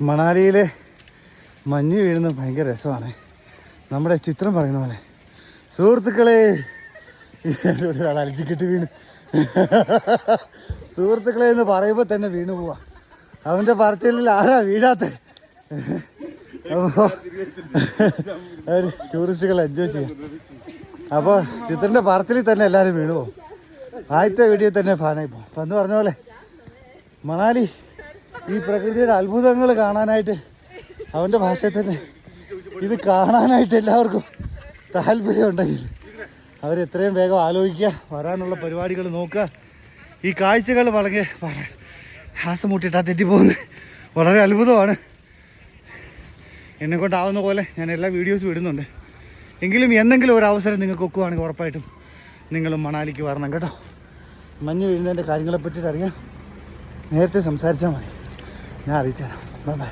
മണാലിയിലെ മഞ്ഞ് വീഴുന്നത് ഭയങ്കര രസമാണ്. നമ്മുടെ ചിത്രം പറയുന്ന പോലെ. സുഹൃത്തുക്കളെ, ഒരാൾ അലച്ചിക്കെട്ട് വീണ്. സുഹൃത്തുക്കളെ എന്ന് പറയുമ്പോൾ തന്നെ വീണു പോവാ. അവൻ്റെ പറച്ചിലിൽ ആരാ വീഴാത്ത? അപ്പോൾ ടൂറിസ്റ്റുകൾ എൻജോയ് ചെയ്യാം. അപ്പോൾ ചിത്രൻ്റെ പറച്ചിലിൽ തന്നെ എല്ലാവരും വീണു പോകും. ആദ്യത്തെ വീഡിയോ തന്നെ ഫാനായി പോകും. അപ്പം എന്ന് പറഞ്ഞ പോലെ മണാലി ഈ പ്രകൃതിയുടെ അത്ഭുതങ്ങൾ കാണാനായിട്ട് അവൻ്റെ ഭാഷയിൽ തന്നെ ഇത് കാണാനായിട്ട് എല്ലാവർക്കും താല്പര്യമുണ്ടെങ്കിൽ അവരെത്രയും വേഗം ആലോചിക്കുക, വരാനുള്ള പരിപാടികൾ നോക്കുക. ഈ കാഴ്ചകൾ വളരെ ശ്വാസം മുട്ടിയിട്ടാ തെറ്റിപ്പോകുന്നത് വളരെ അത്ഭുതമാണ്. എന്നെക്കൊണ്ടാവുന്ന പോലെ ഞാൻ എല്ലാ വീഡിയോസും ഇടുന്നുണ്ട്. എങ്കിലും എന്തെങ്കിലും ഒരു അവസരം നിങ്ങൾക്ക് ഒക്കുവാണെങ്കിൽ ഉറപ്പായിട്ടും നിങ്ങളും മണാലിക്ക് വരണം കേട്ടോ. മഞ്ഞ് വീഴുന്നതിൻ്റെ കാര്യങ്ങളെ പറ്റിയിട്ട് അറിയാം, നേരത്തെ സംസാരിച്ചാൽ മതി, ഞാൻ അറിയിച്ചു തരാം. Bye bye.